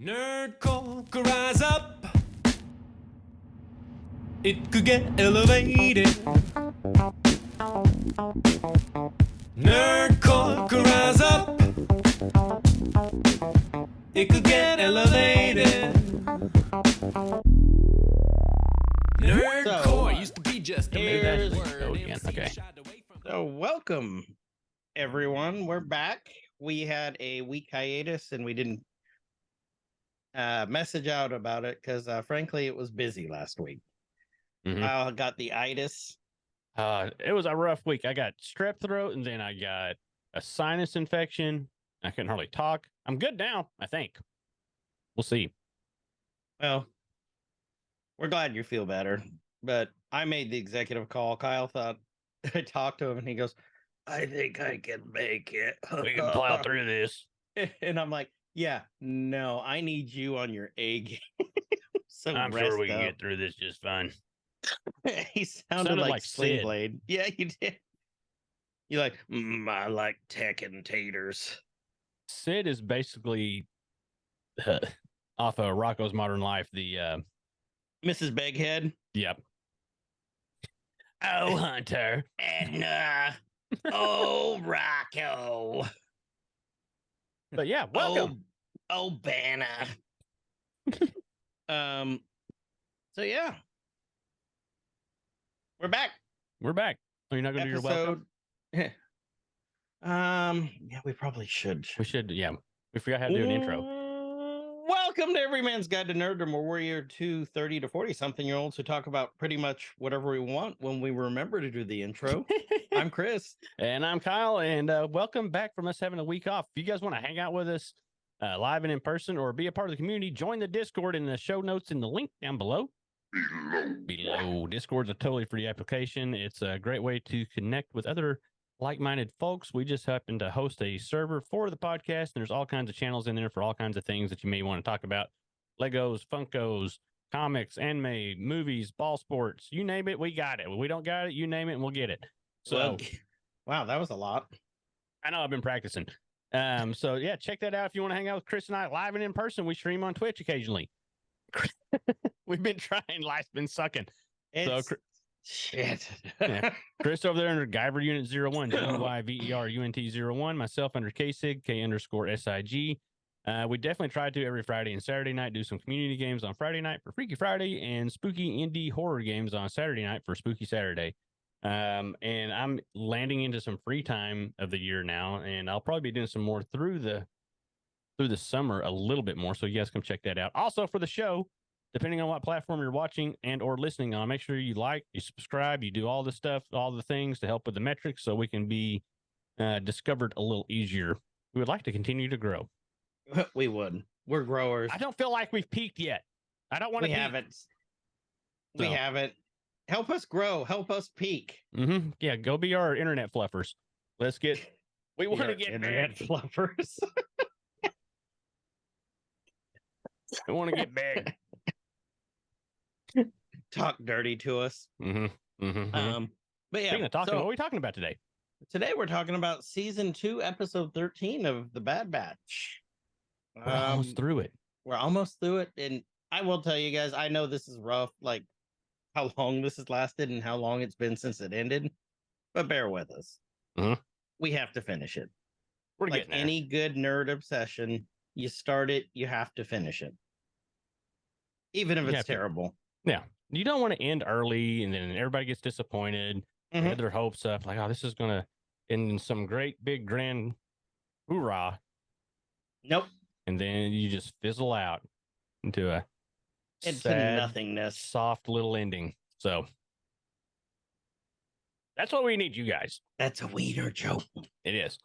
Nerdcore could rise up. It could get elevated. Nerdcore could rise up. It could get elevated. Nerdcore used to be just a here's- word. Oh, again, okay. So welcome, everyone. We're back. We had a week hiatus, and we didn't message out about it because, frankly, it was busy last week. Mhm. I got the itis. It was a rough week. I got strep throat, and then I got a sinus infection. I couldn't hardly talk. I'm good now, I think. We'll see. Well, we're glad you feel better, but I made the executive call. Kyle thought I talked to him, and he goes, "I think I can make it. We can plow through this." And I'm like, "Yeah, no, I need you on your A game." So I'm rest sure we can up. get through this just fine. He sounded Sounded like like Sling Sid. Blade. Yeah, you did. You like, I like tech and taters. Sid is basically off of Rocco's Modern Life. The Mrs. Beghead. yep. Oh, Hunter. Edna. Oh, Rocco. But yeah, welcome. Oh, Banna. So yeah. We're back. We're back. Are you not going to do your welcome? Yeah, we probably should. We should. Yeah, we forgot how to do an intro. Welcome to Every Man's Guide to Nerddom, where we're your 30 to 40 something year olds who talk about pretty much whatever we want when we remember to do the intro. I'm Chris. And I'm Kyle, and welcome back from us having a week off. If you guys want to hang out with us live and in person or be a part of the community, join the Discord in the show notes in the link down below. Below. Discord's a totally free application. It's a great way to connect with other like-minded folks. We just happen to host a server for the podcast, and there's all kinds of channels in there for all kinds of things that you may want to talk about. Legos, Funkos, comics, anime, movies, ball sports, you name it, we got it. When we don't got it, you name it, and we'll get it. So, Well, wow, that was a lot. I know I've been practicing. So yeah, check that out if you want to hang out with Chris and I live and in person. We stream on Twitch occasionally. We've been trying. Life's been sucking. It's shit. Yeah. Chris over there under Guyver Unit 01, GYVERUNT 01. Myself under KSIG, K_SIG. We definitely try to every Friday and Saturday night do some community games on Friday night for Freaky Friday and spooky indie horror games on Saturday night for Spooky Saturday. And I'm landing into some free time of the year now, and I'll probably be doing some more through the summer a little bit more. So you guys come check that out. Also for the show, depending on what platform you're watching and or listening on, make sure you like, you subscribe, you do all the stuff, all the things to help with the metrics so we can be discovered a little easier. We would like to continue to grow. We would. We're growers. I don't feel like we've peaked yet. I don't want to We peak. haven't. We So. haven't. Help us grow. Help us peak. Mm-hmm. Yeah, go be our internet fluffers. Let's get. We want to Your get internet big. fluffers. We want to get big. Talk dirty to us. Mm-hmm. Mm-hmm. But yeah. Speaking of talking, so what are we talking about today? today we're talking about season 2, episode 13 of The Bad Batch. We're almost through it. We're almost through it, and I will tell you guys, I know this is rough, like how long this has lasted and how long it's been since it ended, but bear with us. Mhm. We have to finish it. We're Like getting there. any good nerd obsession, you start it, you have to finish it, even if You it's have to. terrible. Yeah, you don't want to end early, and then everybody gets disappointed. They Mhm. had their hopes up, like, oh, this is gonna end in some great big grand hoorah, Nope, and then you just fizzle out into a it's sad, nothingness. soft little ending. So that's what we need, you guys. That's a wiener joke. It is.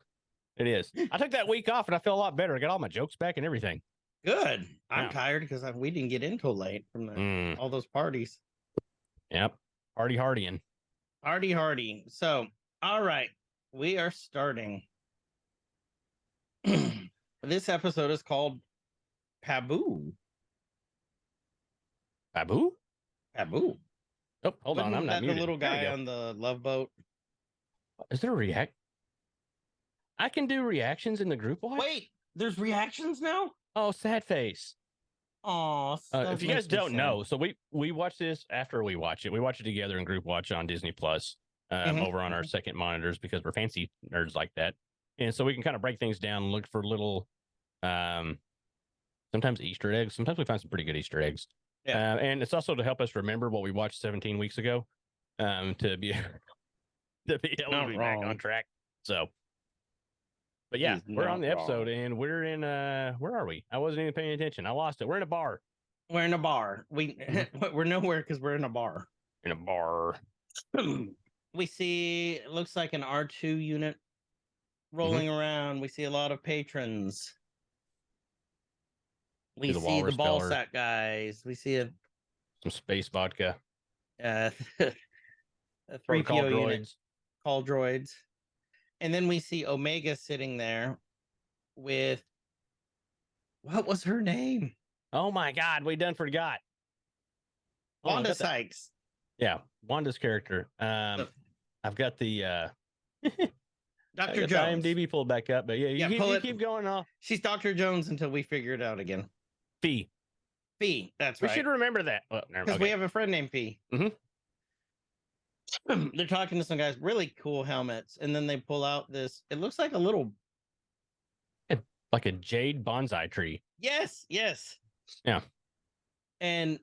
It is. I took that week off and I felt a lot better. I got all my jokes back and everything. Good. I'm Yeah. tired because we didn't get in till late from all those parties. Yep. Hardy hardying. Hardy. So, all right, we are starting. This episode is called Paboo. Babu? Paboo. Oh, hold on. I'm Wasn't not that muted. the little There we guy go. on the Love Boat? Is there a react? I can do reactions in the group watch? Wait, there's reactions now? Oh, sad face. Oh, If you guys don't know, so we watch this after we watch it. We watch it together in group watch on Disney Plus Mhm. over on our second monitors because we're fancy nerds like that. And so we can kind of break things down and look for little, sometimes Easter eggs. Sometimes we find some pretty good Easter eggs. Yeah. And it's also to help us remember what we watched 17 weeks ago to be able to be back on wrong. track. So, but yeah, He's we're on not the episode wrong. and we're in, where are we? I wasn't even paying attention. I lost it. We're in a bar. We're in a bar. We're nowhere because we're in a bar. In a bar. We see it looks like an R2 unit rolling around. We see a lot of patrons. We the see the walrus ball color. sack guys. We see a Some space vodka. a Protocol 3PO unit, droids. call droids. And then we see Omega sitting there with what was her name? Oh my God, we done forgot. Oh, Wanda Sykes. Yeah, Wanda's character. The- I've got the Dr. the Jones. IMDb pulled back up, but yeah, you keep going off. She's Dr. Jones until we figure it out again. Phee. Phee, that's We right. should remember that. Because we have a friend named Phee. Mhm. They're talking to some guys, really cool helmets, and then they pull out this. It looks like a little. Like a Jade bonsai tree. Yes. Yeah. And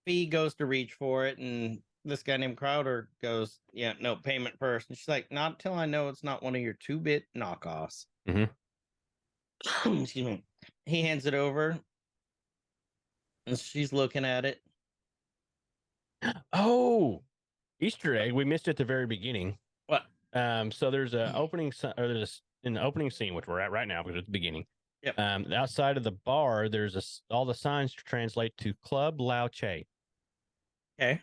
Phee goes to reach for it, and this guy named Crowder goes, "Yeah, no, payment first." And she's like, "Not until I know it's not one of your 2-bit knockoffs." Mhm. Excuse me. He hands it over, and she's looking at it. Oh, Easter egg. We missed it at the very beginning. What? So there's an opening, or there's in the opening scene, which we're at right now because it's the beginning. Yep. Outside of the bar, there's all the signs translate to Club Lao Che. Okay.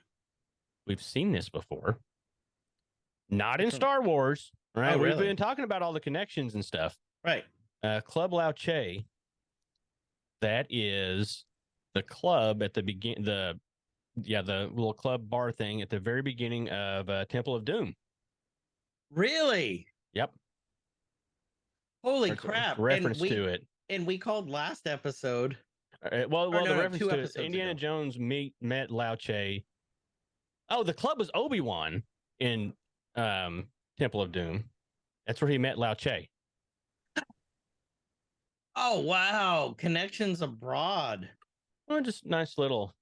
We've seen this before. Not in Which one? Star Wars, right? Oh, We've really? been talking about all the connections and stuff. Right. Club Lao Che. That is the club at the the little club bar thing at the very beginning of Temple of Doom. Really? Yep. Holy There's a crap. reference to it. And we called last episode. Well, no, the reference 2 to episodes Indiana ago. Jones met Lao Che. Oh, the club was Obi-Wan in Temple of Doom. That's where he met Lao Che. Oh, wow. Connections abroad. Well, just nice little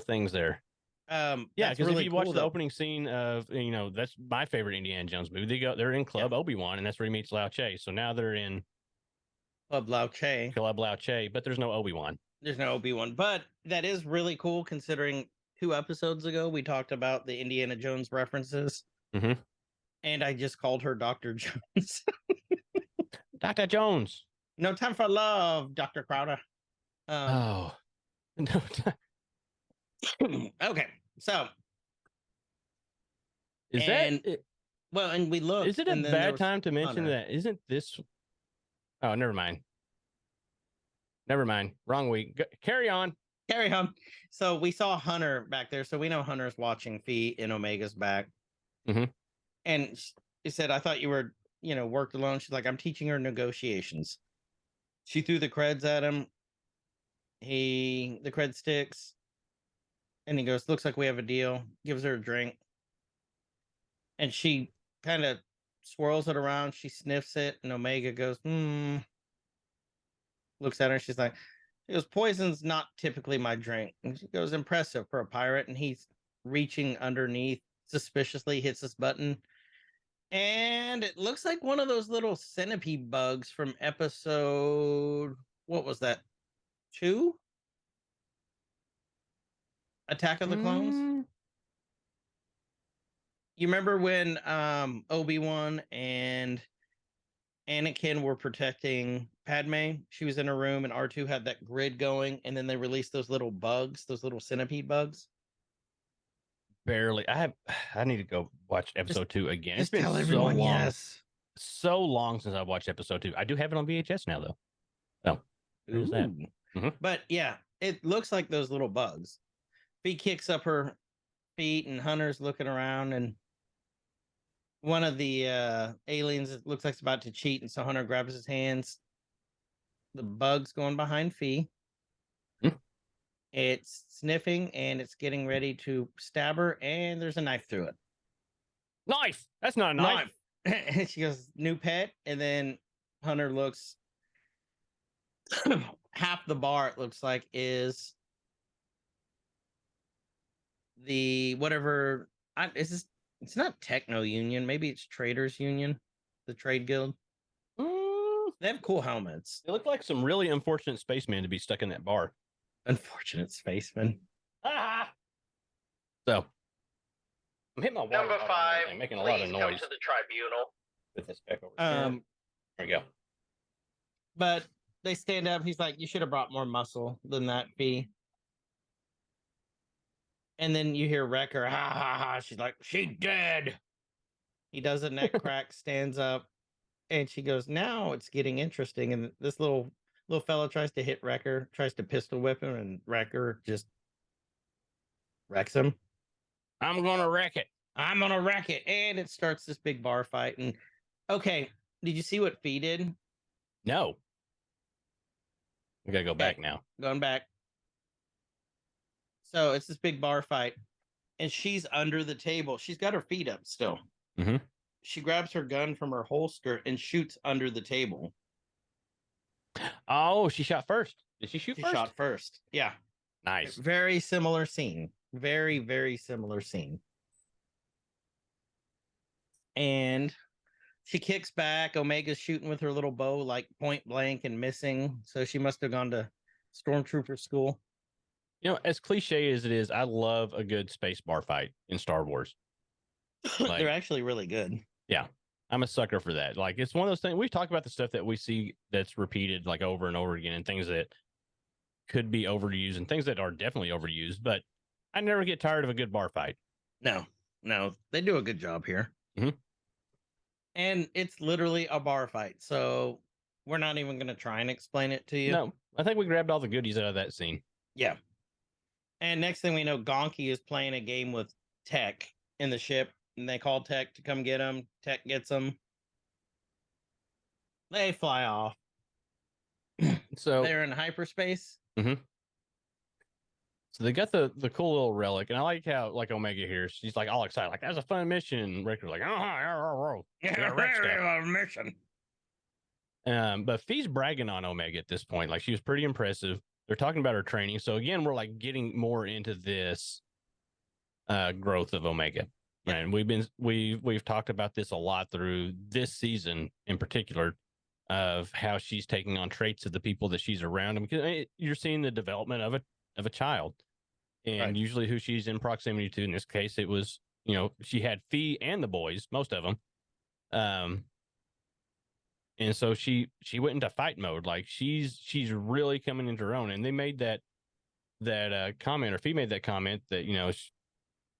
things there. Yeah, Yeah, because really if you watch cool, the though. opening scene of, that's my favorite Indiana Jones movie. They're in Club Obi-Wan, and that's where he meets Lao Che. So now they're in Club Lao Che. Club Lao Che, but there's no Obi-Wan. There's no Obi-Wan, but that is really cool considering 2 episodes ago we talked about the Indiana Jones references. Mhm. And I just called her Dr. Jones. Dr. Jones. No time for love, Dr. Crowder. Oh. No. Okay, so Is And- that well, and we looked. is it a and then there bad was time to mention Hunter. that? Isn't this? Oh, never mind. Never mind. Wrong week. Carry on. Carry on. So we saw Hunter back there, so we know Hunter's watching Phee in Omega's back. Mhm. And she said, "I thought you were, worked alone." She's like, "I'm teaching her negotiations." She threw the creds at him. The cred sticks, and he goes, "Looks like we have a deal." Gives her a drink, and she kind of swirls it around. She sniffs it, and Omega goes, looks at her. She's like, "Poison's not typically my drink." And she goes, "Impressive for a pirate." And he's reaching underneath suspiciously, hits this button, and it looks like one of those little centipede bugs from episode, what was that, 2? Attack of the Clones. You remember when Obi-Wan and Anakin were protecting Padme? She was in a room and R2 had that grid going, and then they released those little bugs, those little centipede bugs. Barely. I need to go watch episode 2 again. It's Just been tell so everyone long. yes. So long since I watched episode 2. I do have it on VHS now though. So there's that. Ooh. Mhm. But yeah, it looks like those little bugs. Phee kicks up her feet, and Hunter's looking around, and one of the aliens, it looks like it's about to cheat, and so Hunter grabs his hands, the bug's going behind Phee. Hmm. It's sniffing and it's getting ready to stab her, and there's a knife through it. Knife. That's not a knife. And she goes, new pet. And then Hunter looks, half the bar, it looks like, is the whatever. It's not Techno Union. Maybe it's Traders Union, the trade guild. They have cool helmets. They look like some really unfortunate spacemen to be stuck in that bar. Unfortunate spaceman. So I'm hitting my water Number bottle and 5, everything, making a lot of please come noise to the tribunal. with this back over here. There we go. But they stand up. He's like, you should have brought more muscle than that, Phee. And then you hear Wrecker, ha ha ha. She's like, she dead. He does a neck crack, stands up, and she goes, now it's getting interesting. And this little fella tries to hit Wrecker, tries to pistol whip him, and Wrecker just wrecks him. I'm gonna wreck it. I'm gonna wreck it. And it starts this big bar fight. And okay, did you see what Phee did? No. We gotta go back now. Going back. So it's this big bar fight, and she's under the table. She's got her feet up still. Mhm. She grabs her gun from her holster and shoots under the table. Oh, she shot first. Did she shoot She first? shot first. Yeah. Nice. Very similar scene. Very, very similar scene. And she kicks back. Omega's shooting with her little bow, like point blank and missing. So she must have gone to stormtrooper school. You know, as cliche as it is, I love a good space bar fight in Star Wars. Like- They're actually really good. I'm a sucker for that. Like, it's one of those things. We've talked about the stuff that we see that's repeated like over and over again, and things that could be overused and things that are definitely overused. But I never get tired of a good bar fight. No, they do a good job here. Mhm. And it's literally a bar fight. So we're not even going to try and explain it to you. No, I think we grabbed all the goodies out of that scene. Yeah. And next thing we know, Gonky is playing a game with Tech in the ship, and they call Tech to come get him. Tech gets him. They fly off. So They're in hyperspace. So they got the cool little relic, and I like how like Omega here, she's like all excited, like that's a fun mission. And Riker's like, mission. But Fee's bragging on Omega at this point. Like, she was pretty impressive. They're talking about her training. So again, we're like getting more into this growth of Omega. Yep. And we've talked about this a lot through this season in particular, of how she's taking on traits of the people that she's around. Because you're seeing the development of a child, and Right. usually who she's in proximity to. In this case, it was, you know, she had Phee and the boys, most of them. And so she went into fight mode. Like, she's really coming into her own. And they made that comment, or Phee made that comment that, you know,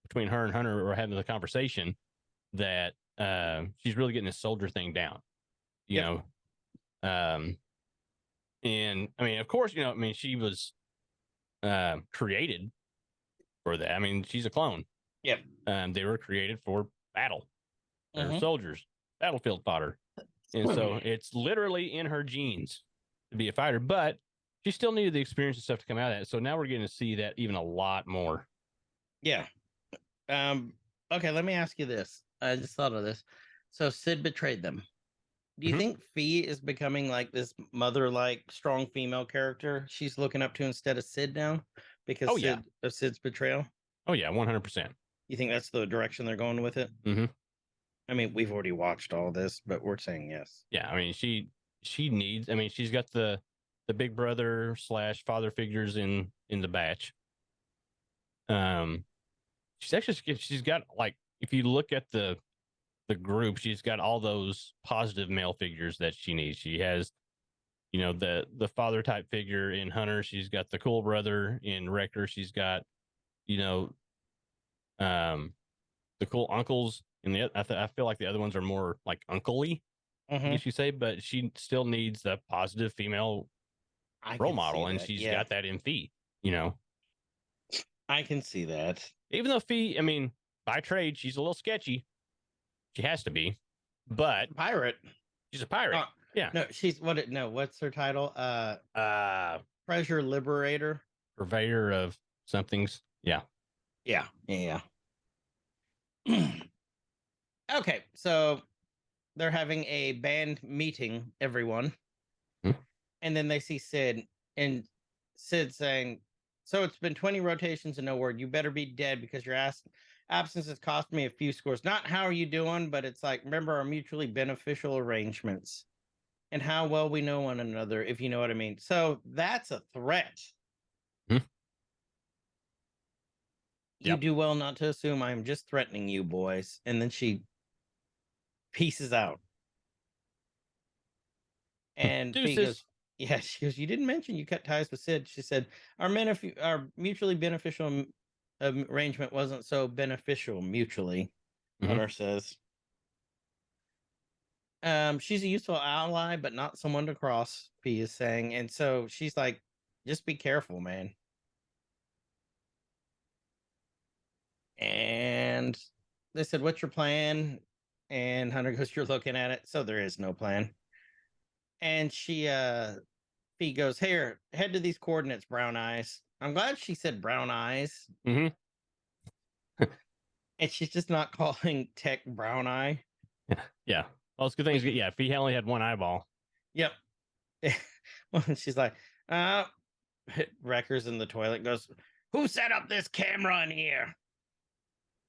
between her and Hunter were having the conversation that she's really getting this soldier thing down, you Yep. know. And I mean, of course, you know, I mean, she was created for that. I mean, she's a clone. Yep. They were created for battle. They're Mhm. soldiers, battlefield fodder. And so it's literally in her genes to be a fighter, but she still needed the experience and stuff to come out of that. So now we're getting to see that even a lot more. Yeah. Okay, let me ask you this. I just thought of this. So Sid betrayed them. Do you Mhm. think Phee is becoming like this mother-like strong female character she's looking up to instead of Sid now because Oh, yeah. of Sid's betrayal? Oh yeah, 100%. You think that's the direction they're going with it? Mhm. I mean, we've already watched all this, but we're saying yes. Yeah, I mean, she needs. I mean, she's got the big brother / father figures in the batch. She's got, like, if you look at the group, she's got all those positive male figures that she needs. She has, you know, the father type figure in Hunter. She's got the cool brother in Wrecker. She's got, you know, the cool uncles. And I feel like the other ones are more like uncle-y, I Mhm. guess you say, but she still needs the positive female I role can model, see and that, she's yeah. got that in Phee, you know. I can see that. Even though Phee, I mean, by trade, she's a little sketchy. She has to be, but Pirate. she's a pirate. Yeah. No, she's what's her title? Treasure Liberator. Purveyor of somethings. Yeah. Yeah. Okay, so they're having a band meeting, everyone. Hmm. And then they see Sid, and Sid saying, "So it's been 20 rotations and no word. You better be dead because your absence has cost me a few scores. Not how are you doing, but it's like, remember our mutually beneficial arrangements and how well we know one another, if you know what I mean." So that's a threat. Hmm. You Yep. do well not to assume I'm just threatening you, boys. And then she pieces out. And Phee Deuces. goes, "Yeah." She goes, "You didn't mention you cut ties with Sid." She said, our mutually beneficial arrangement wasn't so beneficial mutually." Hunter says, "She's a useful ally, but not someone to cross," Phee is saying. And so she's like, "Just be careful, man." And they said, "What's your plan?" And Hunter goes, "You're looking at it. So there is no plan." And Phee goes, "Here, head to these coordinates, Brown Eyes." I'm glad she said Brown Eyes. Mm-hmm. And she's just not calling Tech Brown Eye. Yeah. Well, it's good thing. Yeah. If he only had one eyeball. Yep. Well, she's like, Wrecker's in the toilet, goes, "Who set up this camera in here?"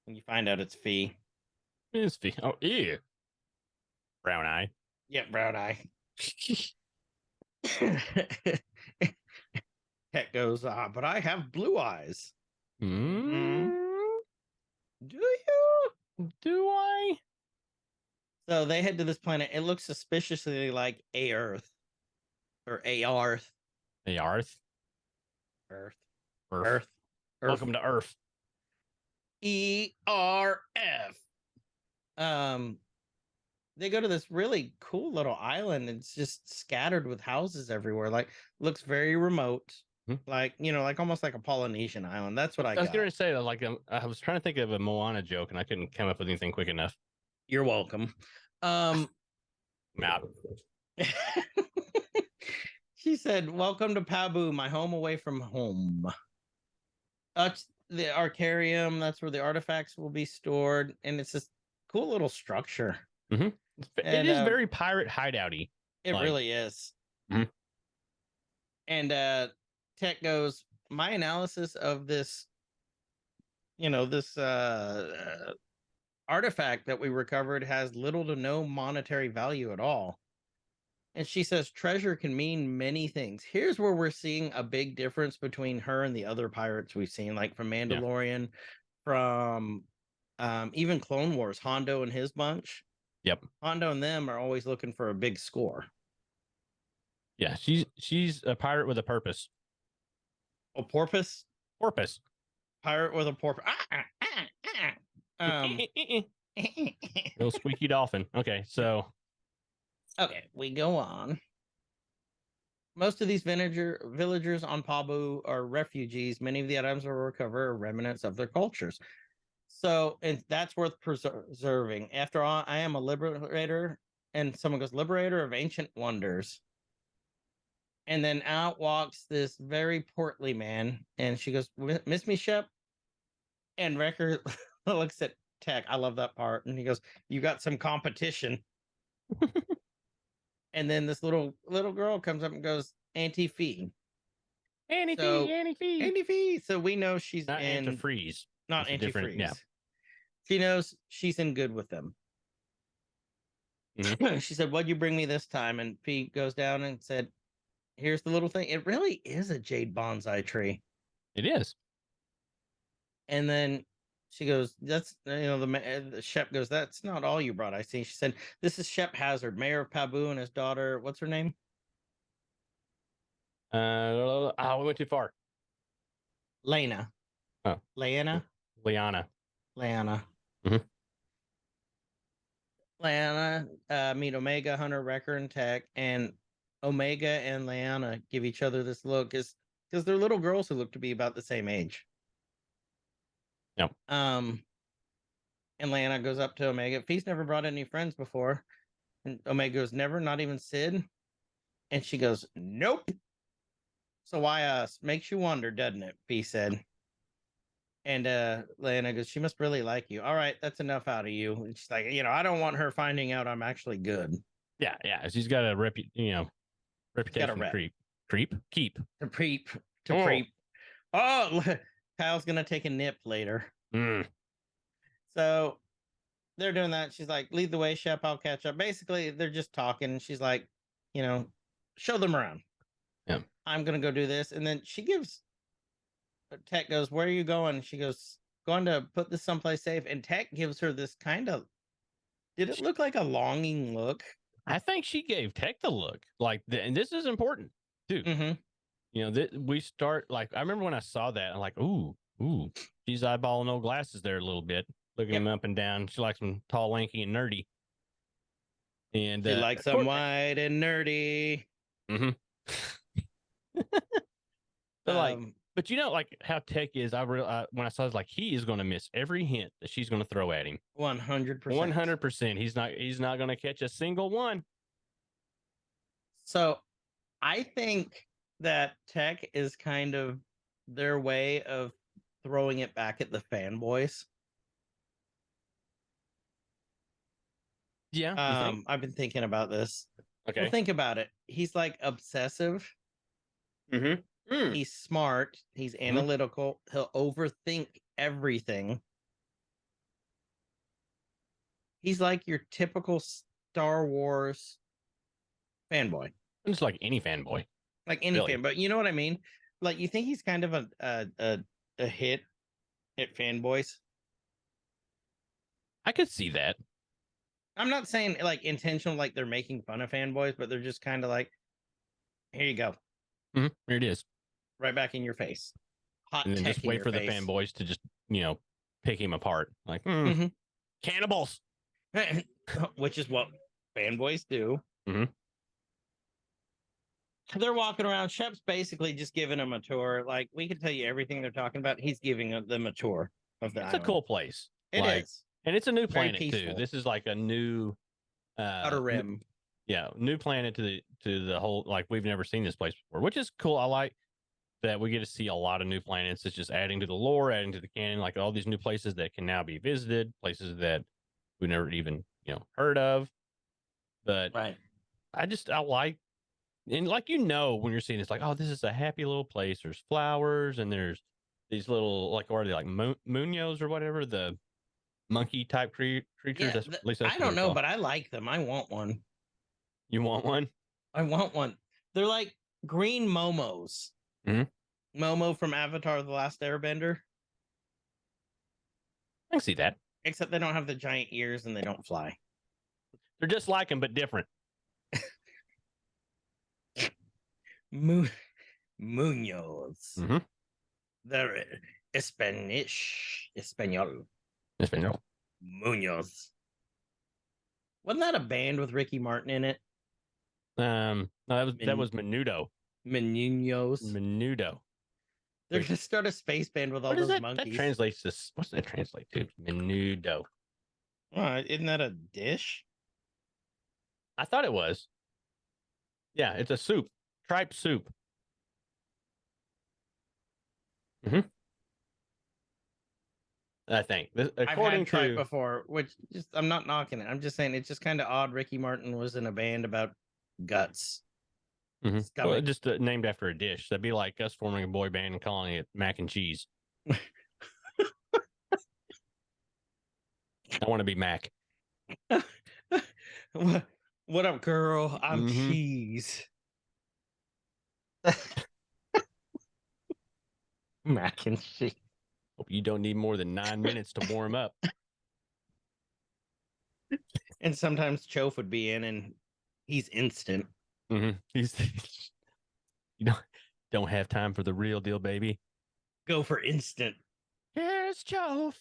And you find out it's Phee. It's Phee. Oh, ew. Brown eye. Yep, Brown Eye. Tech goes, "But I have blue eyes." Mm-hmm. Do you? Do I? So they head to this planet. It looks suspiciously like a Earth or a Arth. The Earth. Earth. Earth. Earth. Welcome to Earth. ERF. They go to this really cool little island. It's just scattered with houses everywhere. Like, looks very remote. Like, like almost like a Polynesian island. That's what I was got. going to say, like, I was trying to think of a Moana joke and I couldn't come up with anything quick enough. You're welcome. I'm out. She said, "Welcome to Pabu, my home away from home." The Arcarium, that's where the artifacts will be stored. And it's this cool little structure. Mm-hmm. And, it is very pirate hideouty. It really is. Mhm. And Tech goes, "My analysis of this, this artifact that we recovered has little to no monetary value at all." And she says, "Treasure can mean many things." Here's where we're seeing a big difference between her and the other pirates we've seen, like from Mandalorian, from even Clone Wars, Hondo and his bunch. Yep. Hondo and them are always looking for a big score. Yeah, she's a pirate with a purpose. A porpoise? Porpoise. Pirate with a porpoise. Little squeaky dolphin. Okay, so. Okay, we go on. Most of these villagers on Pabu are refugees. Many of the items we'll recover are remnants of their cultures. So, and that's worth preserving. After all, I am a liberator. And someone goes, "Liberator of ancient wonders." And then out walks this very portly man. And she goes, "Miss me, Shep?" And Wrecker looks at Tech. I love that part. And he goes, "You got some competition." And then this little girl comes up and goes, "Auntie Phee." Annie Phee. Auntie Phee. So we know she's Not in antifreeze. not It's a different- antifreeze. yeah. She knows she's in good with them. Mhm. She said, "What'd you bring me this time?" And Phee goes down and said, "Here's the little thing." It really is a jade bonsai tree. It is. And then she goes, "That's, the Shep goes, "That's not all you brought, I see." She said, "This is Shep Hazard, mayor of Pabu, and his daughter." What's her name? We went too far. Lena. Oh. Leanna. Liana. Mhm. Leanna, meet Omega, Hunter, Wrecker, and Tech, and Omega and Leanna give each other this look because they're little girls who look to be about the same age. Yep. And Leanna goes up to Omega. "Fee's never brought any friends before." And Omega goes, never, not even Sid. And she goes, nope. So why us? Makes you wonder, doesn't it? Phee said. And Lana goes, she must really like you. All right, that's enough out of you. And she's like, I don't want her finding out I'm actually good. Yeah. She's got a reputation to rep. keep. To preep. To Oh. preep. Oh, Kyle's gonna take a nip later. Mm. So they're doing that. She's like, lead the way, Shep, I'll catch up. Basically, they're just talking. She's like, show them around. Yeah. I'm gonna go do this. And then she gives Tech goes, where are you going? She goes, going to put this someplace safe. And Tech gives her this kind of, did it look like a longing look? I think she gave Tech the look. And this is important too. Mm-hmm. We start I remember when I saw that, I'm like, ooh, she's eyeballing old glasses there a little bit, looking them up and down. She likes them tall, lanky, and nerdy. And she likes them white and nerdy. Mm-hmm. But how Tech is, when I saw it, he is going to miss every hint that she's going to throw at him. 100%. 100%. He's not going to catch a single one. So I think that Tech is kind of their way of throwing it back at the fanboys. Yeah. I've been thinking about this. Okay. Well, think about it. He's obsessive. Mm-hmm. He's smart. He's analytical. He'll overthink everything. He's like your typical Star Wars fanboy. It's like any fanboy. Like any fanboy. You know what I mean? You think he's kind of a hit at fanboys? I could see that. I'm not saying intentional, they're making fun of fanboys, but they're just kind of here you go. Mm-hmm. Here it is. Right back in your face. Hot and then tech just wait for face. the fanboys to just, pick him apart. Cannibals. Which is what fanboys do. Mm-hmm. They're walking around. Shep's basically just giving them a tour. We can tell you everything they're talking about. He's giving them a tour of the It's island. a cool place. It is. And it's a new Very planet peaceful. too. This is a new Outer Rim. New planet to the whole, we've never seen this place before, which is cool. I like that we get to see a lot of new planets. It's just adding to the lore, adding to the canon, all these new places that can now be visited, places that we never even heard of. But right, I like, and when you're seeing this, oh, this is a happy little place. There's flowers and there's these little what are they, muños or whatever, the monkey type creatures. Yeah, At least that's I don't know, but I like them. I want one. You want one? I want one. They're like green momos. Mm-hmm. Momo from Avatar: The Last Airbender. I can see that. Except they don't have the giant ears and they don't fly. They're just like them, but different. Muñoz. Mm-hmm. They're Espanol. Muñoz. Wasn't that a band with Ricky Martin in it? No, that was Menudo. Menudo. They're gonna start a space band with all those monkeys. That translates to, what's that translate to? Menudo. Isn't that a dish? I thought it was. Yeah, it's a soup. Tripe soup. Mm-hmm. I think. According I've had tripe before, which I'm not knocking it. I'm just saying it's just kind of odd. Ricky Martin was in a band about guts. Mm-hmm. Well, just named after a dish. That'd be like us forming a boy band and calling it mac and cheese. I want to be Mac. What up, girl? I'm cheese. Mac and cheese. Hope you don't need more than 9 minutes to warm up. And sometimes Chof would be in, and he's instant. Mm-hmm. You don't have time for the real deal, baby. Go for instant. Here's Chof.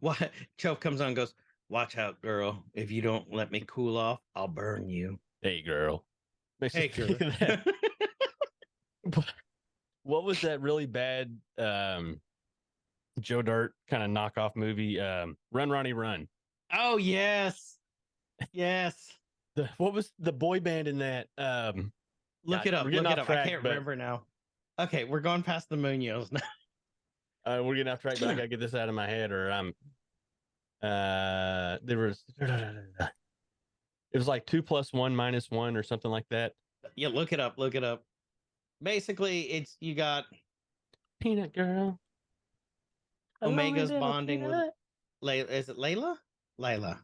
What? Chof comes on and goes, watch out, girl. If you don't let me cool off, I'll burn you. Hey, girl. Hey, girl. What was that really bad Joe Dirt kind of knockoff movie? Run, Ronnie, Run. Oh, yes. Yes. What was the boy band in that? Look God, it up. we're getting Look it off up. I track, can't but- remember now. Okay, we're going past the Munoz now. We're getting off track, but I gotta get this out of my head, or I'm. There was. It was like 2 + 1 - 1 or something like that. Yeah, look it up. Look it up. Basically, it's you got Peanut girl. A lonely Omega's little bonding with peanut. Layla. Is it Layla? Layla.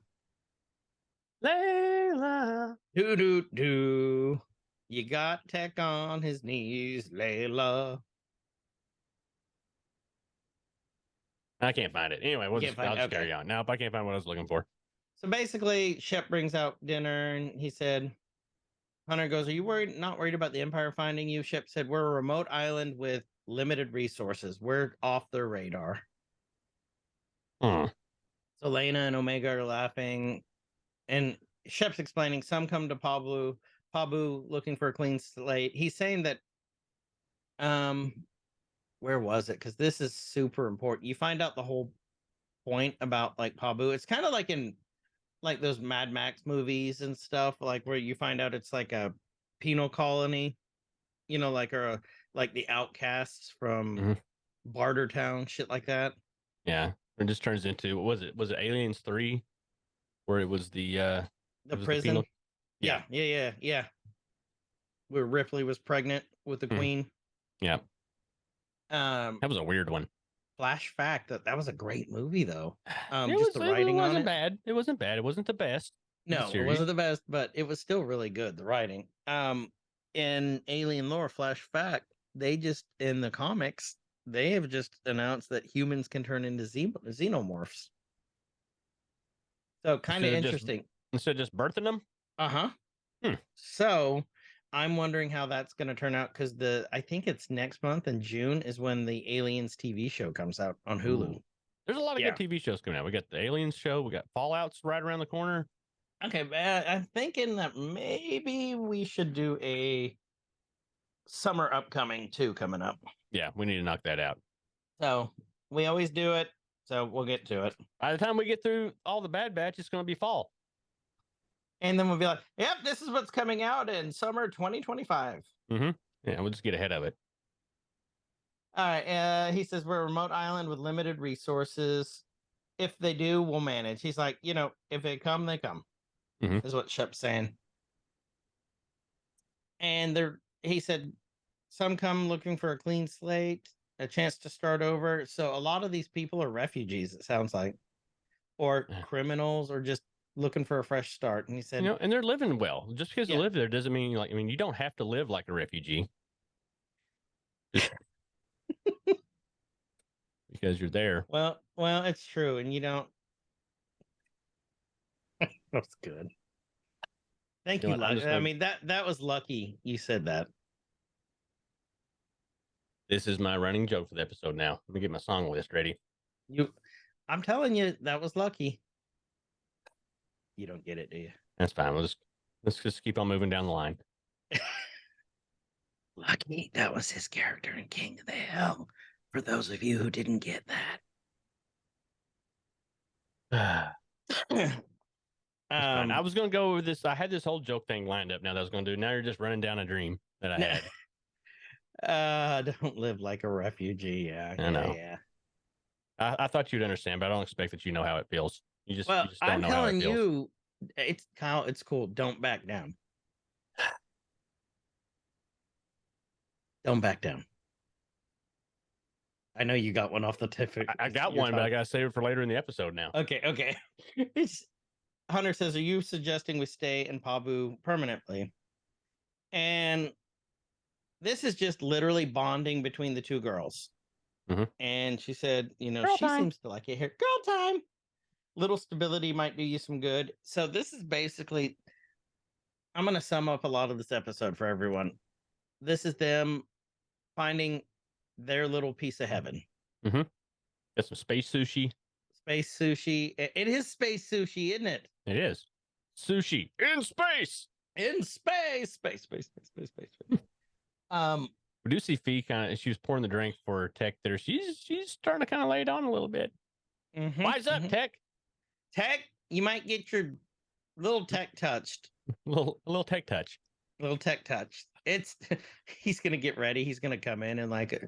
Layla. Do do do. You got Tech on his knees, Layla. I can't find it. Anyway, can't find I'll it? just carry Okay. on. Nope, I can't find what I was looking for. So basically, Shep brings out dinner and he said, Hunter goes, "Are you not worried about the Empire finding you?" Shep said, "We're a remote island with limited resources. We're off their radar." Hmm. So Lena and Omega are laughing, and Shep's explaining some come to Pabu looking for a clean slate. He's saying that, where was it? Because this is super important. You find out the whole point about like Pabu. It's kind of like in like those Mad Max movies and stuff, like where you find out it's like a penal colony, like like the outcasts from Mhm. Bartertown, shit like that. Yeah. It just turns into what was it? Was it Aliens 3? Where it was the The it was prison. penal- Yeah. Where Ripley was pregnant with the Mhm. queen. Yeah. Um, That was a weird one. flash fact that was a great movie though. It Just was the writing it on wasn't it. bad. It wasn't bad. It wasn't the best. of the No, it series. wasn't the best, but it was still really good. The writing. In Alien lore, flash fact, they just in the comics they have just announced that humans can turn into xenomorphs. So kind of Instead of just- interesting. Instead of just birthing them? Uh-huh. Hmm. So I'm wondering how that's going to turn out because I think it's next month in June is when the Aliens TV show comes out on Hulu. Ooh. There's a lot of Yeah. good TV shows coming out. We got the Aliens show. We got Fallout's right around the corner. Okay, I'm thinking that maybe we should do a summer upcoming too coming up. Yeah, we need to knock that out. So we always do it. So we'll get to it. By the time we get through all the Bad Batch, it's going to be fall. And then we'll be like, yep, this is what's coming out in summer 2025. Yeah, we'll just get ahead of it. All right. He says we're a remote island with limited resources. If they do, we'll manage. He's like, if they come, they come. Mhm. Is what Shep's saying. And he said, some come looking for a clean slate, a chance to start over. So a lot of these people are refugees, it sounds like, or Yeah. criminals, or just looking for a fresh start. And he said, And they're living well. Just because Yeah. you live there doesn't mean you don't have to live like a refugee. Because you're there. well, it's true. And you don't. That's good. Thank You you, know what, I'm Lucky. just I gonna- mean, that was lucky you said that. This is my running joke for the episode now. Let me get my song list ready. I'm telling you, that was lucky. You don't get it, do you? That's fine. Let's just keep on moving down the line. Lucky, that was his character in King of the Hill. For those of you who didn't get that. That's fine. I was going to go with this. I had this whole joke thing lined up now that I was going to do. Now you're just running down a dream that I had. Don't live like a refugee. Yeah, I know. Yeah. I thought you'd understand, but I don't expect that you know how it feels. You just Well, don't I'm know how it telling feels. you, it's Kyle. It's cool. Don't back down. Don't back down. I know you got one off the tip. I got one, but I got to save it for later in the episode now. Okay. Hunter says, "Are you suggesting we stay in Pabu permanently?" And this is just literally bonding between the two girls. Mhm. And she said, Girl she time. seems to like it here. Girl time. Little stability might do you some good. So this is basically, I'm going to sum up a lot of this episode for everyone. This is them finding their little piece of heaven. Got some space sushi. Space sushi. It is space sushi, isn't it? It is sushi in space. In space. Space. We do see Phee kind of. She was pouring the drink for Tech there. She's starting to kind of lay it on a little bit. Mhm, Wise up, mhm. Tech. Tech, you might get your little tech touched. A little tech touch. Little tech touch. It's he's gonna get ready. He's gonna come in like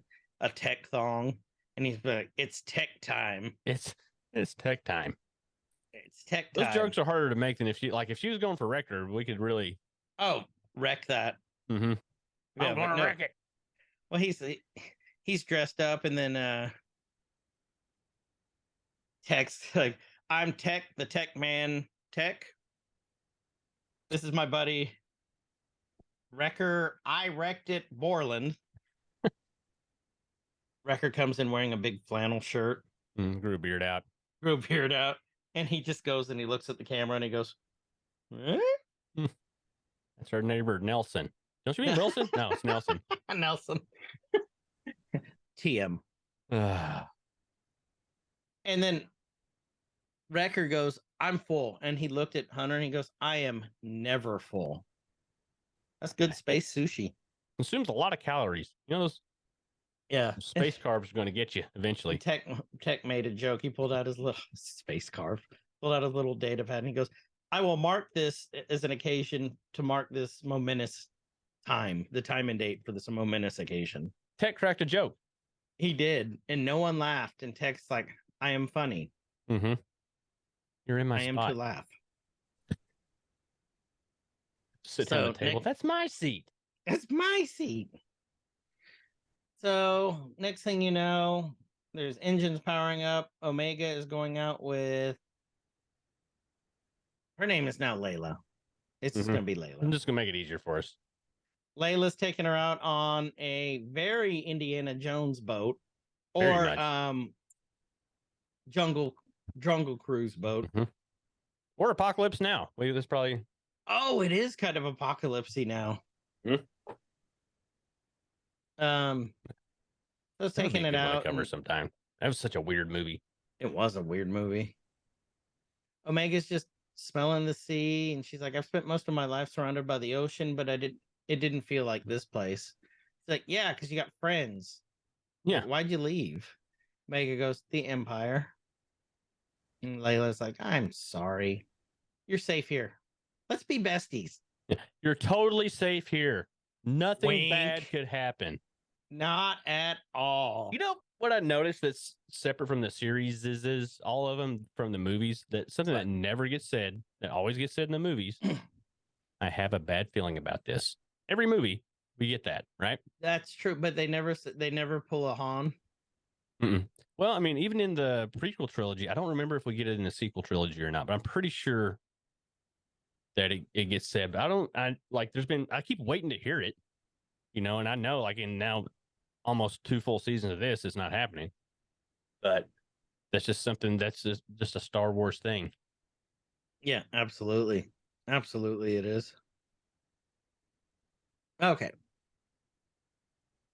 a tech thong, and he's like, "It's tech time. It's tech time. It's tech Those time." jokes are harder to make than if she was going for record, we could really wreck that. Mm-hmm. Yeah, I'm gonna wreck it. Well, he's dressed up, and then Tech's like, "I'm Tech, the Tech man. Tech. This is my buddy Wrecker. I wrecked it, Borland." Wrecker comes in wearing a big flannel shirt, Grew a beard out. and he just goes and he looks at the camera and he goes, "Eh?" That's our neighbor Nelson. Don't you mean Wilson? No, it's Nelson. Nelson. TM. Ah, And then Wrecker goes, "I'm full," and he looked at Hunter and he goes, "I am never full." That's good space sushi. consumes a lot of calories. You know those Yeah. space carbs are going to get you eventually. Tech made a joke. He pulled out his little space carve, pulled out his little data pad, and he goes, "I will mark this as an occasion to mark this momentous time, the time and date for this momentous occasion." Tech cracked a joke. He did, and no one laughed. And Tech's like, "I am funny. Mm-hmm. You're in my I am spot. to laugh." Sit down at the table. Nick- That's my seat. It's my seat. So next thing you know, there's engines powering up. Omega is going out with. Her name is now Layla. It's just Mhm. gonna be Layla. I'm just gonna make it easier for us. Layla's taking her out on a very Indiana Jones boat, Very or much. jungle cruise boat. Or Apocalypse Now. Wait, this probably. Oh, it is kind of apocalypsey now. Hmm. So it's That would be taking a it good one to out. cover and sometime. That was such a weird movie. It was a weird movie. Omega's just smelling the sea, and she's like, "I've spent most of my life surrounded by the ocean, but it didn't feel like this place." It's like, "Yeah, because you got friends." Yeah. Like, "Why'd you leave?" Omega goes, "The Empire." And Layla's like, "I'm sorry. You're safe here. Let's be besties." You're totally safe here. Nothing Wink. bad could happen. Not at all. You know what I noticed that's separate from the series is all of them from the movies, that something that never gets said, that always gets said in the movies. I have a bad feeling about this. Every movie, we get that, right? That's true, but they never pull a Han. Well, I mean, even in the prequel trilogy, I don't remember if we get it in the sequel trilogy or not, but I'm pretty sure that it gets said. But I keep waiting to hear it, and I know like in now almost 2 full seasons of this, it's not happening. But that's just something that's just a Star Wars thing. Yeah, absolutely. Absolutely it is. Okay.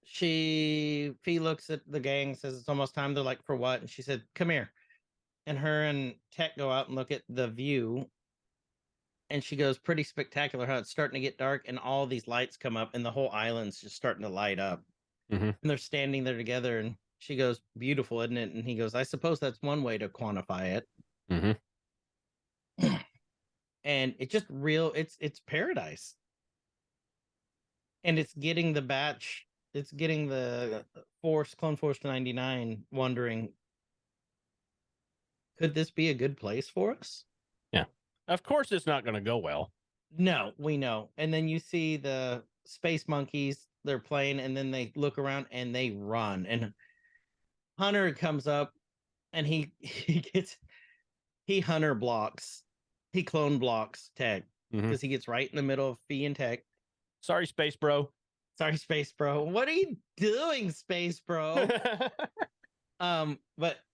Phee looks at the gang, says it's almost time. They're like, "For what?" And she said, "Come here." And her and Tech go out and look at the view. And she goes, "Pretty spectacular, huh? It's starting to get dark, and all these lights come up, and the whole island's just starting to light up." Mhm. And they're standing there together, and she goes, "Beautiful, isn't it?" And he goes, "I suppose that's one way to quantify it." Mm-hmm. And it's just real. It's paradise. And it's getting the batch. It's getting the Clone Force 99 wondering, could this be a good place for us? Yeah. Of course, it's not going to go well. No, we know. And then you see the space monkeys, they're playing, and then they look around and they run. And Hunter comes up and he Hunter blocks, he clone blocks Tech because he gets right in the middle of Phee and Tech. Sorry, Space Bro. Sorry, Space Bro. What are you doing, Space Bro? But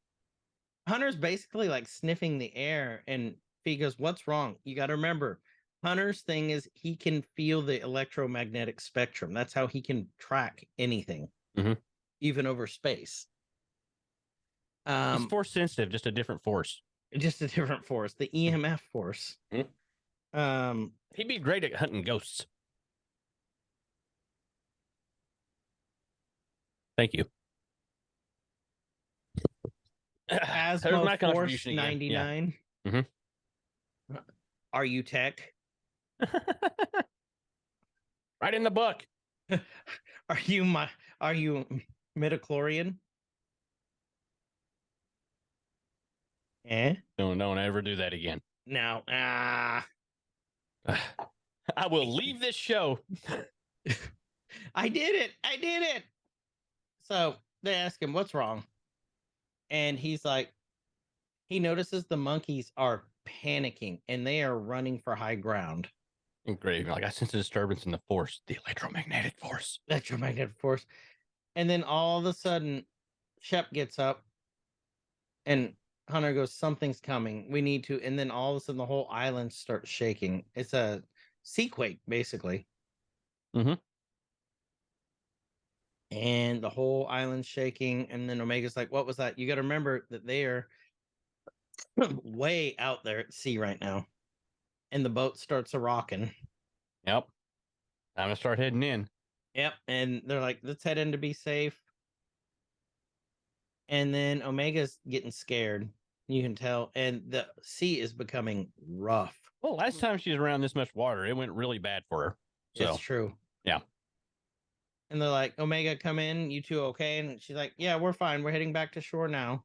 Hunter's basically like sniffing the air, and Phee goes, "What's wrong?" You got to remember, Hunter's thing is he can feel the electromagnetic spectrum. That's how he can track anything, even over space. He's force sensitive, just a different force. Just a different force, the EMF force. He'd be great at hunting ghosts. Thank you. As There's my Force contribution 99. again. Are you tech? Right in the book. Are you midichlorian? Eh? Don't ever do that again. No. I will leave this show. I did it. I did it. So they ask him, what's wrong? And he's like, he notices the monkeys are panicking and they are running for high ground. Great. Like I sense a disturbance in the force, the electromagnetic force. Electromagnetic force. And then all of a sudden, Shep gets up and Hunter goes, something's coming. We need to. And then all of a sudden, the whole island starts shaking. It's a seaquake, basically. Mhm. And the whole island's shaking. And then Omega's like, what was that? You got to remember that they are way out there at sea right now. And the boat starts a rocking. Yep. Time to start heading in. Yep. And they're like, let's head in to be safe. And then Omega's getting scared. You can tell. And the sea is becoming rough. Well, last time she was around this much water, it went really bad for her. So It's true. yeah. And they're like, Omega, come in. You two okay? And she's like, yeah, we're fine. We're heading back to shore now.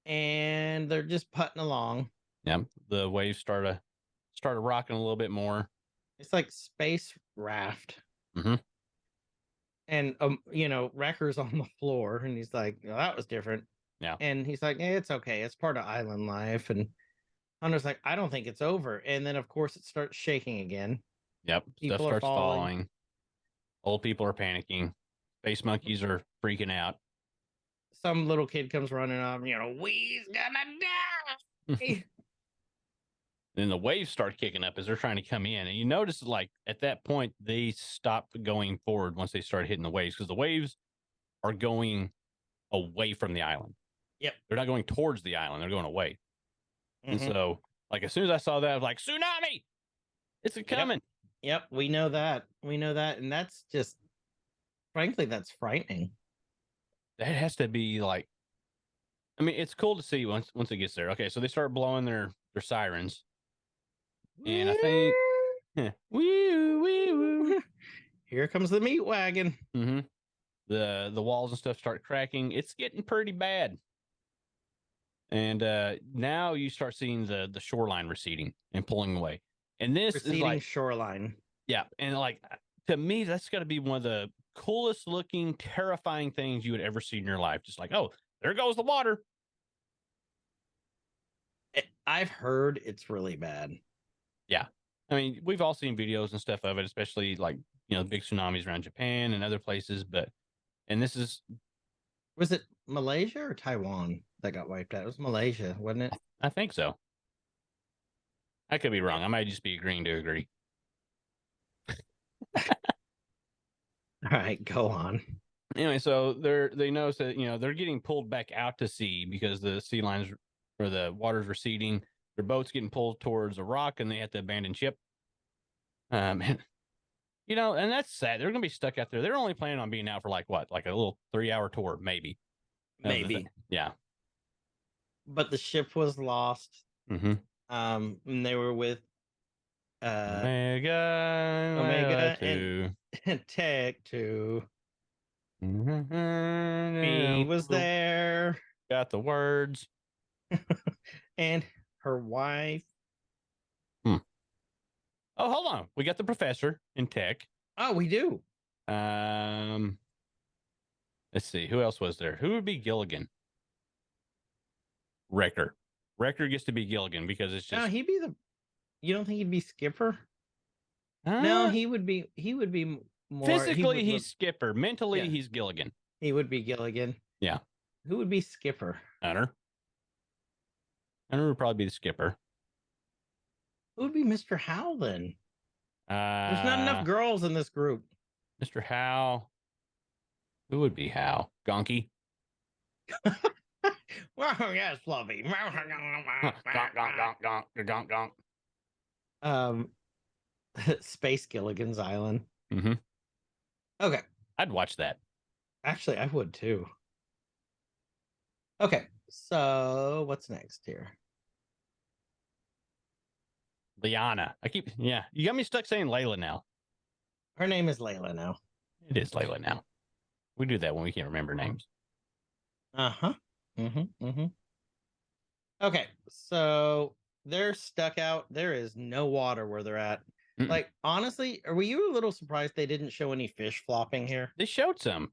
And they're just putting along. Yeah. The waves started rocking a little bit more. It's like space raft. Mhm. And Wrecker's on the floor, and he's like, well, that was different. Yeah. And he's like, it's okay. It's part of island life. And Hunter's like, I don't think it's over. And then of course it starts shaking again. Yep. People Stuff are starts falling. Old people are panicking. Space monkeys are freaking out. Some little kid comes running up, we's gonna die. Then the waves start kicking up as they're trying to come in. And you notice, like, at that point, they stopped going forward once they started hitting the waves because the waves are going away from the island. Yep. They're not going towards the island. They're going away. And Mhm. so, like, as soon as I saw that, I was like, tsunami! It's coming. Yep, we know that. We know that. And that's just, frankly, that's frightening. That has to be, like, I mean, it's cool to see once it gets there. Okay, so they start blowing their sirens. And I think, wee woo. Here comes the meat wagon. Mm-hmm. The walls and stuff start cracking. It's getting pretty bad. And now you start seeing the shoreline receding and pulling away. And this Receding is like shoreline. Yeah, and like to me, that's got to be one of the coolest looking, terrifying things you would ever see in your life. Just like, oh, there goes the water. I've heard it's really bad. Yeah, I mean, we've all seen videos and stuff of it, especially like big tsunamis around Japan and other places. And this is, was it Malaysia or Taiwan that got wiped out? It was Malaysia, wasn't it? I think so. I could be wrong. I might just be agreeing to agree. All right, go on. Anyway, so they notice that they're getting pulled back out to sea because the sea lines or the water's receding. Their boat's getting pulled towards a rock, and they have to abandon ship. And that's sad. They're gonna be stuck out there. They're only planning on being out for like a little 3-hour tour, maybe. Maybe. Yeah. But the ship was lost. Mm-hmm. And they were with Omega and Tech 2. Mm-hmm. Phee was there. Got the words. And her wife. Oh, hold on. We got the professor in Tech. Oh, we do. Let's see. Who else was there? Who would be Gilligan? Wrecker. Wrecker gets to be Gilligan because it's just. No, he'd be the. You don't think he'd be Skipper? No, he would be more. Physically, he's Skipper. Mentally, he's Gilligan. He would be Gilligan. Yeah. Who would be Skipper? Hunter would probably be the Skipper. Who would be Mr. Howell then? There's not enough girls in this group. Mr. Howell. Who would be Hal? Gonky? Well, yes, Fluffy. Gonk. Space Gilligan's Island. Mm-hmm. Okay. I'd watch that. Actually, I would too. Okay, so what's next here? Liana. You got me stuck saying Layla now. Her name is Layla now. It is Layla now. We do that when we can't remember names. Uh-huh. Okay, so they're stuck out. There is no water where they're at. Mm-mm. Like, honestly, were you a little surprised they didn't show any fish flopping here? They showed some.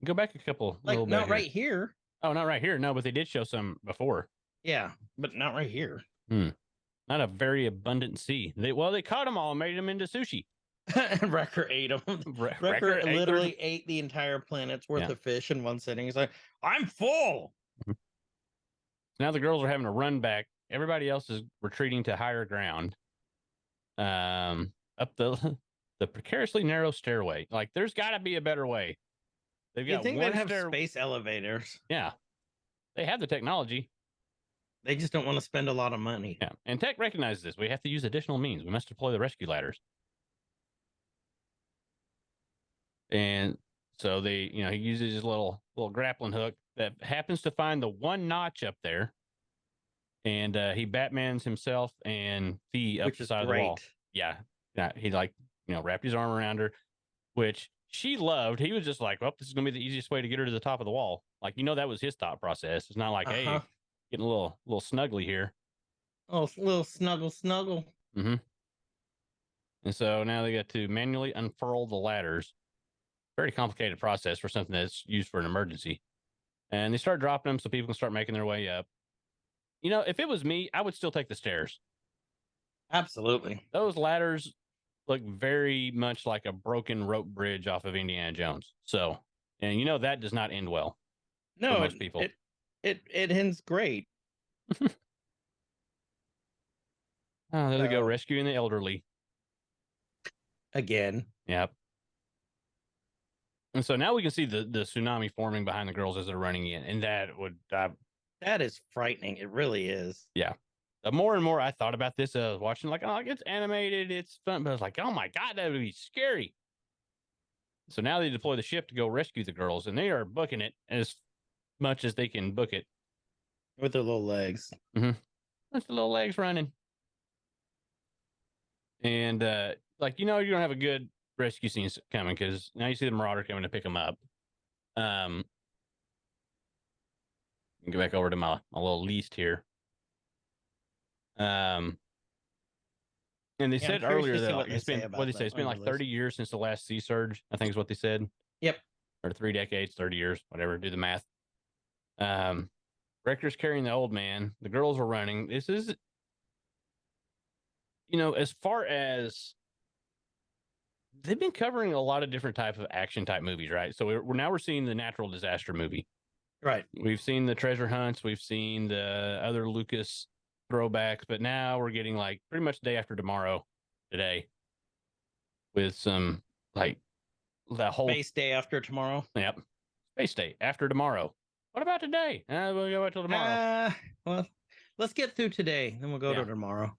Go back a couple. Like, little not bit right here. Oh, not right here. No, but they did show some before. Yeah, but not right here. Not a very abundant sea. They caught them all and made them into sushi. Wrecker ate them. Wrecker ate literally ate the entire planet's worth of fish in one sitting. He's like, I'm full. Now the girls are having to run back. Everybody else is retreating to higher ground. Up the precariously narrow stairway. Like, there's got to be a better way. They've got You think they'd have space elevators? Yeah, they have the technology. They just don't want to spend a lot of money. Yeah, and tech recognizes this. We have to use additional means. We must deploy the rescue ladders. And so he uses his little grappling hook that happens to find the one notch up there, and he Batmans himself and Phee up the side of the wall. Yeah, he wrapped his arm around her, which she loved. He was just like, well, this is gonna be the easiest way to get her to the top of the wall. Like, that was his thought process. It's not like, hey, getting a little snuggly here. Oh, little snuggle. Mm-hmm. And so now they got to manually unfurl the ladders. Very complicated process for something that's used for an emergency. And they start dropping them so people can start making their way up. If it was me, I would still take the stairs. Absolutely. Those ladders look very much like a broken rope bridge off of Indiana Jones. So, and that does not end well. No, for most people. It ends great. Oh, there they go, rescuing the elderly. Again. Yep. And so now we can see the tsunami forming behind the girls as they're running in. And that is frightening. It really is. Yeah. The more and more I thought about this, I was watching like, oh, it's animated, it's fun. But I was like, oh my God, that would be scary. So now they deploy the ship to go rescue the girls, and they are booking it as much as they can book it. With their little legs. Mm-hmm. With the little legs running. And you're going to have a good rescue scene coming, because now you see the Marauder coming to pick them up. Go back over to my little list here. And they said earlier that it's been like 30 years since the last sea surge, I think is what they said. Yep. Or 3 decades, 30 years, whatever, do the math. Wrecker's carrying the old man. The girls are running. This is, as far as they've been covering a lot of different types of action type movies, right? So we're seeing the natural disaster movie. Right. We've seen the treasure hunts. We've seen the other Lucas throwbacks, but now we're getting like pretty much Day After Tomorrow today, with some like the whole Space Day After Tomorrow. Yep. Space Day After Tomorrow. What about today? We'll go until tomorrow. Well, let's get through today, then we'll go to tomorrow.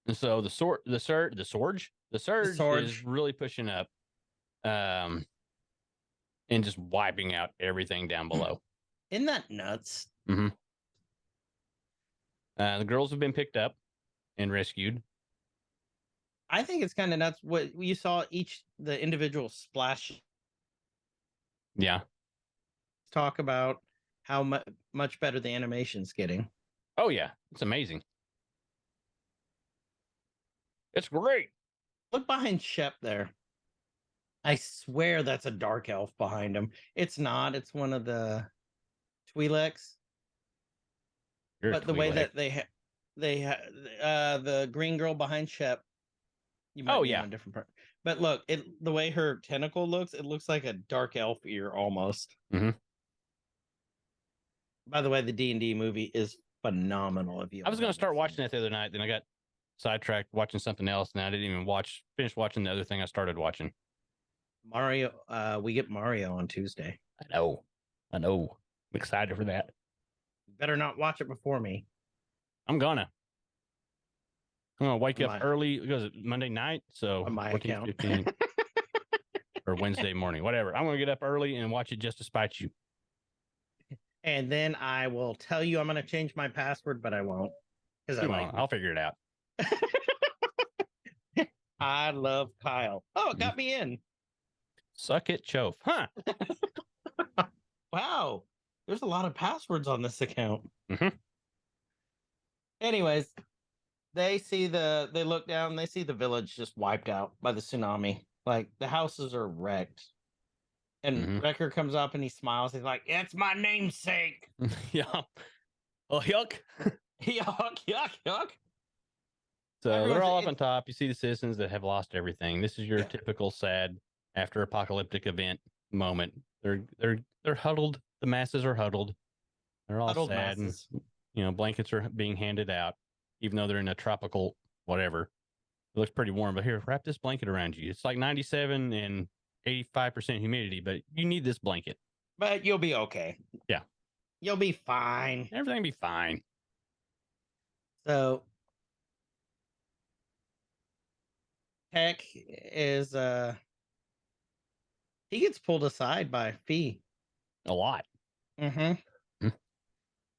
And so the surge is really pushing up, and just wiping out everything down below. Isn't that nuts? Mm-hmm. The girls have been picked up and rescued. I think it's kind of nuts what you saw the individual splash. Yeah. Talk about how much better the animation's getting. Oh yeah, it's amazing. It's great. Look behind Shep there. I swear that's a dark elf behind him. It's not. It's one of the Twi'leks. But the way that they the green girl behind Shep. You might be on a different part. But look, the way her tentacle looks, it looks like a dark elf ear almost. Mm-hmm. By the way, the D&D movie is phenomenal. I was going to start watching that the other night, then I got sidetracked watching something else, and I didn't even finish watching the other thing I started watching. Mario. We get Mario on Tuesday. I know. I'm excited for that. Better not watch it before me. I'm gonna wake up early because it's Monday night, so on my account. Or Wednesday morning, whatever. I'm gonna get up early and watch it just to spite you. And then I will tell you I'm gonna change my password, but I won't, because I like. I'll figure it out. I love Kyle. Oh, it got me in. Suck it, Chove. Huh. Wow. There's a lot of passwords on this account. Mhm. Anyways, they look down, they see the village just wiped out by the tsunami. Like the houses are wrecked. And Mhm. Wrecker comes up and he smiles. He's like, "It's my namesake." Yeah. Oh, yuck. Yuck, yuck, yuck. So they're Everyone's- all up on top. You see the citizens that have lost everything. This is your Yeah. typical sad after apocalyptic event moment. They're huddled. The masses are huddled. They're all Huddled sad, masses. and blankets are being handed out, even though they're in a tropical whatever. It looks pretty warm, but here, wrap this blanket around you. It's like 97 and 85% humidity, but you need this blanket. But you'll be okay. Yeah. You'll be fine. Everything will be fine. So Tech is he gets pulled aside by Phee. A lot. Mm-hmm. Hmm.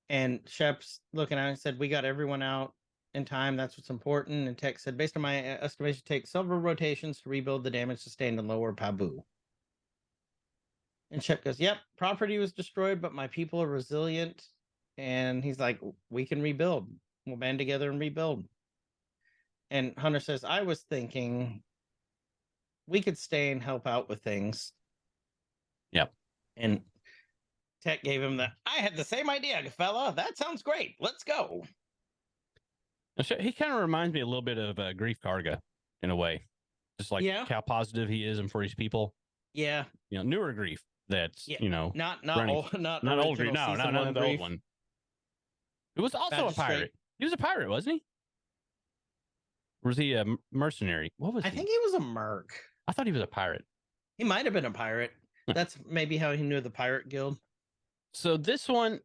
And Shep's looking at it and said, "We got everyone out in time. That's what's important." And Tech said, "Based on my estimation, it takes several rotations to rebuild the damage sustained in Lower Pabu." And Shep goes, "Yep, property was destroyed, but my people are resilient." And he's like, "We can rebuild. We'll band together and rebuild." And Hunter says, "I was thinking we could stay and help out with things." Yep. And Tech gave him "I had the same idea, fella. That sounds great. Let's go." He kind of reminds me a little bit of Grief Karga in a way. Just like Yeah. how positive he is and for his people. Yeah. Newer Grief that's, Yeah. Not running. old, not Not old Grief. original No, season not one the old Grief. one. It was also a Magistrate. pirate. He was a pirate, wasn't he? Or was he a mercenary? What was I he? think he was a merc. I thought he was a pirate. He might have been a pirate. Huh. That's maybe how he knew the pirate guild. So this one,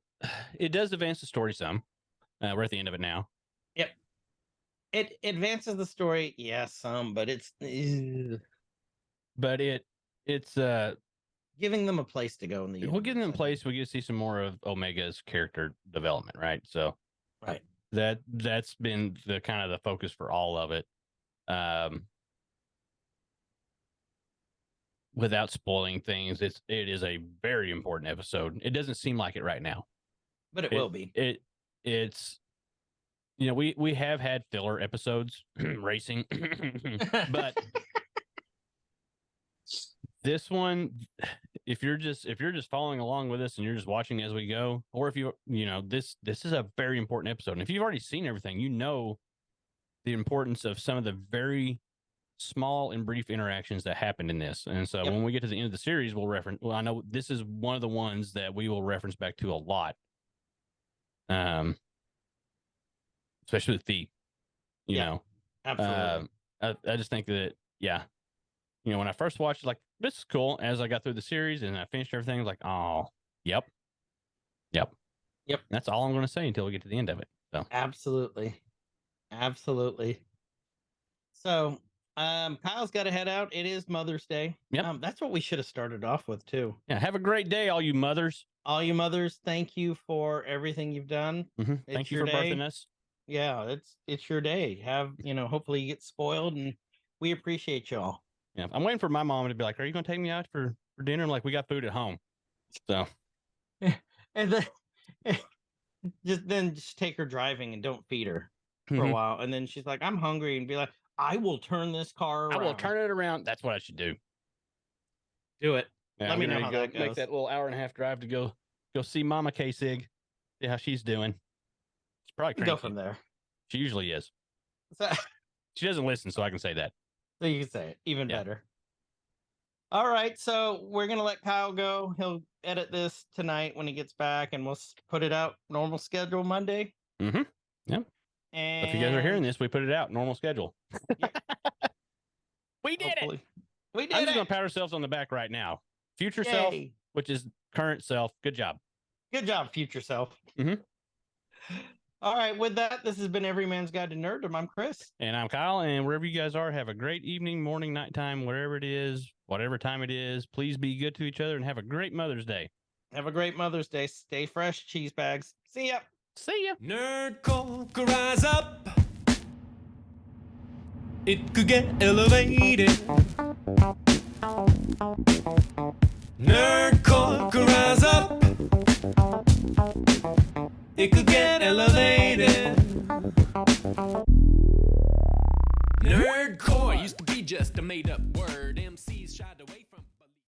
it does advance the story some. We're at the end of it now. Yep. It advances the story, yeah, some, but it's But it's giving them a place to go in the we'll get them in universe, I place. We get to see some more of Omega's character development, right? So think. Right. that's been the kind of the focus for all of it. Without spoiling things, it is a very important episode. It doesn't seem like it right now, But it will be. It's we have had filler episodes racing, but this one, if you're just following along with us and you're just watching as we go, or if this is a very important episode. And if you've already seen everything, you know the importance of some of the very small and brief interactions that happened in this. And so Yep. when we get to the end of the series, we'll reference. Well, I know this is one of the ones that we will reference back to a lot. Especially with Phee, you Yeah. know. Absolutely. I just think that, yeah, when I first watched it, like, this is cool. As I got through the series and I finished everything, I was like, oh, yep. That's all I'm going to say until we get to the end of it. So Absolutely. So, Kyle's got to head out. It is Mother's Day. Yep. That's what we should have started off with too. yeah, have a great day, all you mothers. All you mothers, thank you for everything you've done. Thank It's you your for day. birthing us. Yeah, it's your day. Hopefully you get spoiled, and we appreciate y'all. Yeah, I'm waiting for my mom to be like, "Are you going to take me out for dinner?" I'm like, "We got food at home." So, And then just take her driving and don't feed her for a Mhm. while. And then she's like, "I'm hungry," and be like, "I will turn this car I around." will turn it around. That's what I should do. Do it. Yeah, Let I'm me getting know ready how to that Make goes. that little hour and a half drive to go see Mama K-Sig, see how she's doing. She's probably Go cranky. from there. She usually is. So, She doesn't listen, so I can say that. so you can say it even Yeah. better. All right, so we're gonna let Kyle go. He'll edit this tonight when he gets back, and we'll put it out normal schedule Monday. Mhm. Yep. And If you guys are hearing this, we put it out normal schedule. We did it. hopefully, we I'm did just it. gonna pat ourselves on the back right now. Future self, Yay. which is current self. Good job. Good job, future self. Mhm. All right, with that, this has been Every Man's Guide to Nerddom. I'm Chris. And I'm Kyle, and wherever you guys are, have a great evening, morning, nighttime, wherever it is, whatever time it is. Please be good to each other and have a great Mother's Day. Have a great Mother's Day. Stay fresh, cheese bags. See ya. See ya. Nerd Corker, rise up. It could get elevated. Nerdcore could rise up. It could get elevated. Nerdcore used to be just a made up word.